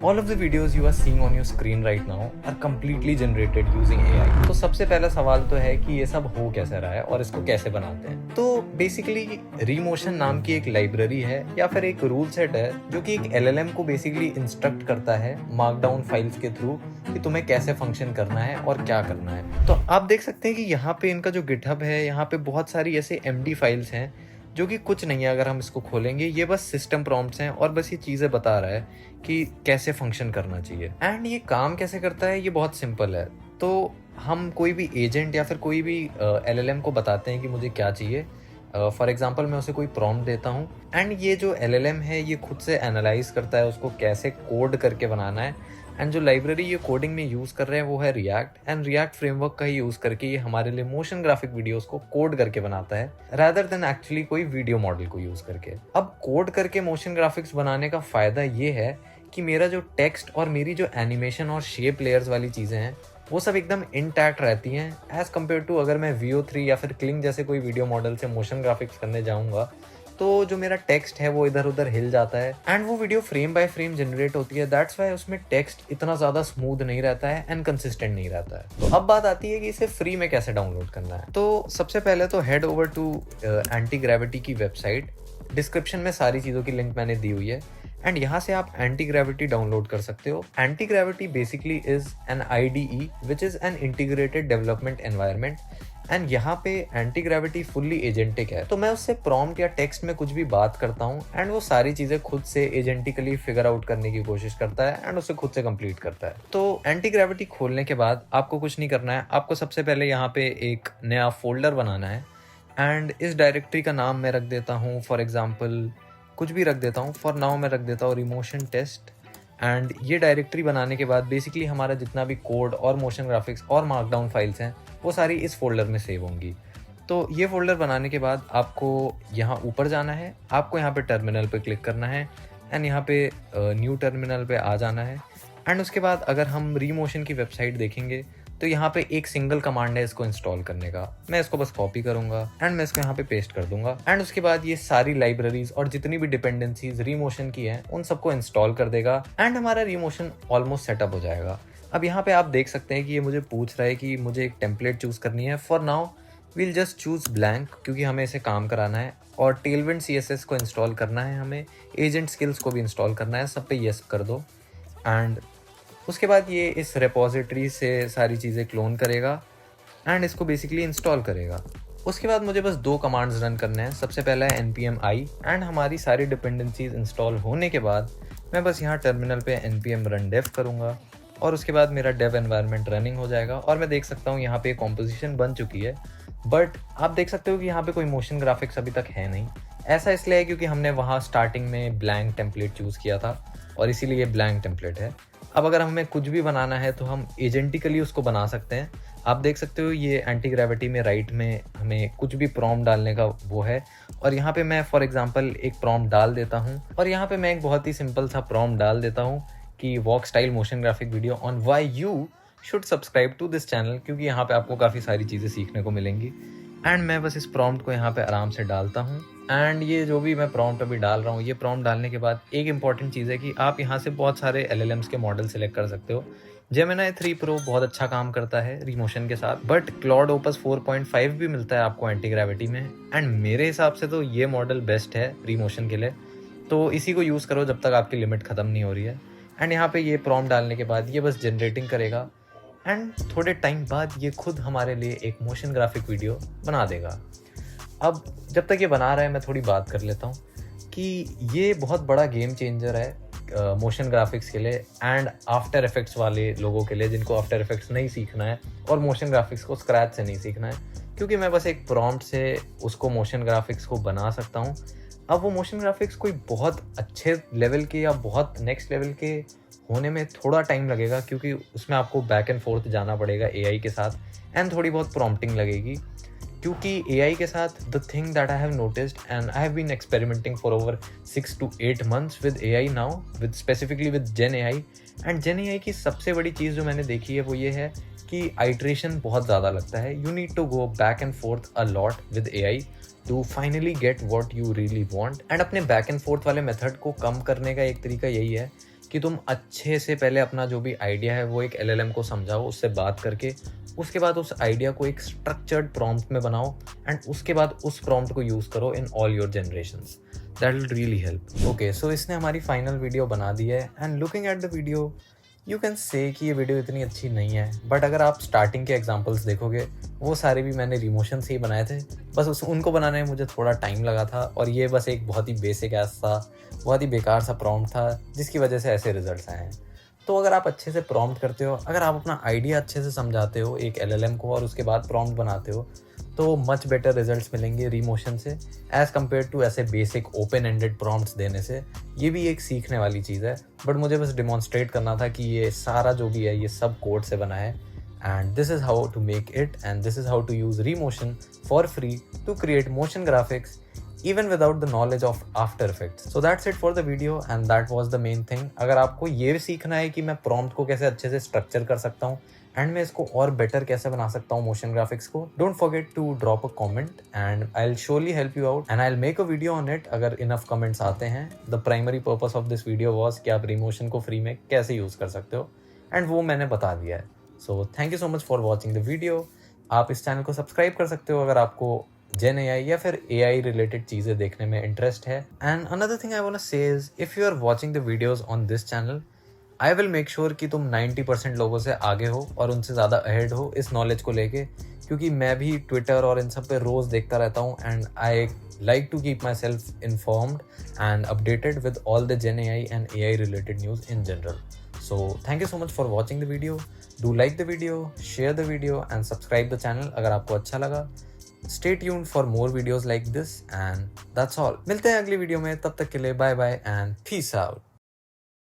All of the videos you are seeing on your screen right now are completely generated using AI. तो सबसे पहला सवाल तो है कि ये सब हो कैसे रहा है और इसको कैसे बनाते हैं। तो बेसिकली रीमोशन नाम की एक लाइब्रेरी है या फिर एक रूल सेट है जो कि एक LLM को बेसिकली इंस्ट्रक्ट करता है मार्कडाउन फाइल्स के थ्रू कि तुम्हें कैसे फंक्शन करना है और क्या करना है। तो आप देख सकते हैं कि यहाँ पे इनका जो गिटहब है, यहाँ पे बहुत सारी ऐसे MD फाइल्स हैं जो कि कुछ नहीं है। अगर हम इसको खोलेंगे, ये बस सिस्टम प्रॉम्प्ट्स हैं और बस ये चीज़ें बता रहा है कि कैसे फंक्शन करना चाहिए। एंड ये काम कैसे करता है, ये बहुत सिंपल है। तो हम कोई भी एजेंट या फिर कोई भी LLM को बताते हैं कि मुझे क्या चाहिए। फॉर एग्जांपल मैं उसे कोई प्रॉम्प्ट देता हूँ एंड ये जो LLM है ये खुद से एनालाइज करता है उसको कैसे कोड करके बनाना है। एंड जो लाइब्रेरी ये कोडिंग में यूज़ कर रहे हैं वो है रिएक्ट, एंड रिएक्ट फ्रेमवर्क का ही यूज़ करके ये हमारे लिए मोशन ग्राफिक वीडियोस को कोड करके बनाता है रादर देन एक्चुअली कोई वीडियो मॉडल को यूज़ करके। अब कोड करके मोशन ग्राफिक्स बनाने का फ़ायदा ये है कि मेरा जो टेक्स्ट और मेरी जो एनिमेशन और शेप लेयर्स वाली चीज़ें हैं वो सब एकदम इंटैक्ट रहती हैं एज़ कम्पेयर टू अगर मैं VO3 या फिर क्लिंग जैसे कोई वीडियो मॉडल से मोशन ग्राफिक्स करने जाऊँगा तो जो मेरा टेक्स्ट है वो इधर उधर हिल जाता है एंड वो video frame by frame generate होती है। दैट्स वाई उसमें टेक्स्ट इतना ज़्यादा स्मूथ नहीं रहता है एंड कंसिस्टेंट नहीं रहता है। तो अब बात आती है कि इसे फ्री में कैसे डाउनलोड करना है। तो सबसे पहले तो head over to anti gravity की वेबसाइट। डिस्क्रिप्शन में सारी चीज़ों की लिंक मैंने दी हुई है एंड यहाँ से आप एंटी ग्रेविटी डाउनलोड कर सकते हो। Anti gravity basically is an IDE which is an integrated development environment and यहाँ पे एंटी ग्रेविटी फुल्ली एजेंटिक है। तो मैं उससे प्रॉम्प्ट या टेक्स्ट में कुछ भी बात करता हूँ एंड वो सारी चीज़ें खुद से एजेंटिकली फिगर आउट करने की कोशिश करता है एंड उसे खुद से कंप्लीट करता है। तो एंटी ग्रेविटी खोलने के बाद आपको कुछ नहीं करना है, आपको सबसे पहले यहाँ पे एक नया फोल्डर बनाना है एंड इस डायरेक्टरी का नाम मैं रख देता हूँ, फॉर एग्जाम्पल कुछ भी रख देता हूँ। फॉर नाउ मैं रख देता हूँ रिमोशन टेस्ट। एंड ये डायरेक्टरी बनाने के बाद बेसिकली हमारा जितना भी कोड और मोशन ग्राफिक्स और मार्कडाउन फाइल्स हैं वो सारी इस फोल्डर में सेव होंगी। तो ये फोल्डर बनाने के बाद आपको यहाँ ऊपर जाना है, आपको यहाँ पे टर्मिनल पे क्लिक करना है एंड यहाँ पे न्यू टर्मिनल पे आ जाना है। एंड उसके बाद अगर हम रीमोशन की वेबसाइट देखेंगे तो यहाँ पे एक सिंगल कमांड है इसको इंस्टॉल करने का। मैं इसको बस कॉपी करूंगा एंड मैं इसको यहाँ पे पेस्ट कर दूंगा एंड उसके बाद ये सारी लाइब्रेरीज और जितनी भी डिपेंडेंसीज रीमोशन की हैं उन सबको इंस्टॉल कर देगा एंड हमारा रीमोशन ऑलमोस्ट सेटअप हो जाएगा। अब यहाँ पे आप देख सकते हैं कि ये मुझे पूछ रहा है कि मुझे एक टेम्पलेट चूज करनी है। For now we'll just choose blank क्योंकि हमें इसे काम कराना है और टेलविंड CSS को इंस्टॉल करना है, हमें एजेंट स्किल्स को भी इंस्टॉल करना है। सब पे येस कर दो एंड उसके बाद ये इस रेपोजिटरी से सारी चीज़ें क्लोन करेगा एंड इसको बेसिकली इंस्टॉल करेगा। उसके बाद मुझे बस 2 कमांड्स रन करने हैं। सबसे पहला है npm i एंड हमारी सारी डिपेंडेंसीज इंस्टॉल होने के बाद मैं बस यहाँ टर्मिनल पे npm run dev करूँगा और उसके बाद मेरा डेव एनवायरनमेंट रनिंग हो जाएगा और मैं देख सकता हूँ यहाँ पे कॉम्पोजिशन बन चुकी है। बट आप देख सकते हो कि यहाँ पे कोई मोशन ग्राफिक्स अभी तक है नहीं। ऐसा इसलिए है क्योंकि हमने वहाँ स्टार्टिंग में ब्लैंक टेम्पलेट चूज़ किया था और इसीलिए ये ब्लैंक टेम्पलेट है। अब अगर हमें कुछ भी बनाना है तो हम एजेंटिकली उसको बना सकते हैं। आप देख सकते हो ये एंटी ग्रेविटी में राइट में हमें कुछ भी प्रॉम्प्ट डालने का वो है और यहाँ पे मैं फॉर एग्जांपल एक प्रॉम्प्ट डाल देता हूँ और यहाँ पे मैं एक बहुत ही सिंपल सा प्रॉम्प्ट डाल देता हूँ कि walk style motion graphic video on why you should subscribe to this channel, क्योंकि यहाँ पे आपको काफ़ी सारी चीज़ें सीखने को मिलेंगी। एंड मैं बस इस प्रॉम्प्ट को यहाँ पे आराम से डालता हूँ एंड ये जो भी मैं प्रॉम्प्ट अभी डाल रहा हूँ, ये प्रॉम्प्ट डालने के बाद एक इंपॉर्टेंट चीज़ है कि आप यहाँ से बहुत सारे LLMs के मॉडल सेलेक्ट कर सकते हो। जेमिनी 3 Pro बहुत अच्छा काम करता है रीमोशन के साथ, बट क्लॉड ओपस 4.5 भी मिलता है आपको एंटी ग्रेविटी में एंड मेरे हिसाब से तो ये मॉडल बेस्ट है रीमोशन के लिए। तो इसी को यूज़ करो जब तक आपकी लिमिट ख़त्म नहीं हो रही है। एंड यहाँ पे ये प्रॉम्प्ट डालने के बाद ये बस जनरेटिंग करेगा एंड थोड़े टाइम बाद ये खुद हमारे लिए एक मोशन ग्राफिक वीडियो बना देगा। अब जब तक ये बना रहा है मैं थोड़ी बात कर लेता हूँ कि ये बहुत बड़ा गेम चेंजर है मोशन ग्राफिक्स के लिए एंड आफ्टर इफेक्ट्स वाले लोगों के लिए जिनको आफ्टर इफेक्ट्स नहीं सीखना है और मोशन ग्राफिक्स को स्क्रैच से नहीं सीखना है, क्योंकि मैं बस एक प्रॉम्प्ट से उसको मोशन ग्राफिक्स को बना सकता हूँ। अब वो मोशन ग्राफिक्स कोई बहुत अच्छे लेवल के या बहुत नेक्स्ट लेवल के होने में थोड़ा टाइम लगेगा क्योंकि उसमें आपको बैक एंड फोर्थ जाना पड़ेगा AI के साथ एंड थोड़ी बहुत प्रॉम्प्टिंग लगेगी। क्योंकि AI के साथ the thing that I have noticed and I have been experimenting for over 6 to 8 months with AI now, with specifically with Gen AI। And Gen AI की सबसे बड़ी चीज़ जो मैंने देखी है वो ये है कि आइट्रेशन बहुत ज़्यादा लगता है। You need to go back and forth a lot with AI to finally get what you really want. And अपने बैक एंड फोर्थ वाले मेथड को कम करने का एक तरीका यही है कि तुम अच्छे से पहले अपना जो भी आइडिया है वो एक LLM को समझाओ, उससे बात करके उसके बाद उस आइडिया को एक स्ट्रक्चर्ड प्रॉम्प्ट में बनाओ एंड उसके बाद उस प्रॉम्प्ट को यूज़ करो in all your generations. That will really help. Okay, so इसने हमारी फाइनल वीडियो बना दी है and looking at the video you can say कि ये वीडियो इतनी अच्छी नहीं है, बट अगर आप स्टार्टिंग के एग्जांपल्स देखोगे वो सारे भी मैंने रिमोशन से ही बनाए थे. बस उनको बनाने में मुझे थोड़ा टाइम लगा था और ये बस एक बहुत ही बेसिक सा बहुत ही बेकार सा प्रॉम्प्ट था जिसकी वजह से ऐसे रिजल्ट्स आए हैं. तो अगर आप अच्छे से प्रॉम्प्ट करते हो, अगर आप अपना आइडिया अच्छे से समझाते हो एक LLM को और उसके बाद प्रॉम्प्ट बनाते हो, तो मच बेटर रिजल्ट्स मिलेंगे रिमोशन से एज़ कम्पेयर टू ऐसे बेसिक ओपन एंडेड प्रॉम्प्ट्स देने से. ये भी एक सीखने वाली चीज़ है, बट मुझे बस डिमॉन्स्ट्रेट करना था कि ये सारा जो भी है ये सब कोड से बना है and this is how to make it and this is how to use Remotion for free to create motion graphics even without the knowledge of After Effects. So that's it for the video and that was the main thing. अगर आपको ये सीखना है कि मैं prompt को कैसे अच्छे से स्ट्रक्चर कर सकता हूँ एंड मैं इसको और बेटर कैसे बना सकता हूँ मोशन ग्राफिक्स को, don't forget to drop a comment and I will surely help you out and I will make a video on it अगर इनफ कमेंट्स आते हैं. The primary purpose of this video was कि आप रिमोशन को free में कैसे use कर सकते हो एंड वो मैंने बता दिया है. So thank you so much for watching the video. आप इस चैनल को सब्सक्राइब कर सकते हो अगर आपको Gen AI या फिर AI रिलेटेड चीज़ें देखने में इंटरेस्ट है. And another thing I want to say is if you are watching the videos on this channel I will make sure कि तुम 90% लोगों से आगे हो और उनसे ज़्यादा अहेड हो इस नॉलेज को लेके, क्योंकि मैं भी ट्विटर और इन सब पे रोज़ देखता रहता हूँ and I like to keep myself informed and updated with all the Gen AI and AI related news in general. So thank you so much for watching the video. Do like the video, share the video and subscribe the channel अगर आपको अच्छा लगा. Stay tuned for more videos like this and that's all. मिलते हैं अगली video में, तब तक के लिए bye bye and peace out.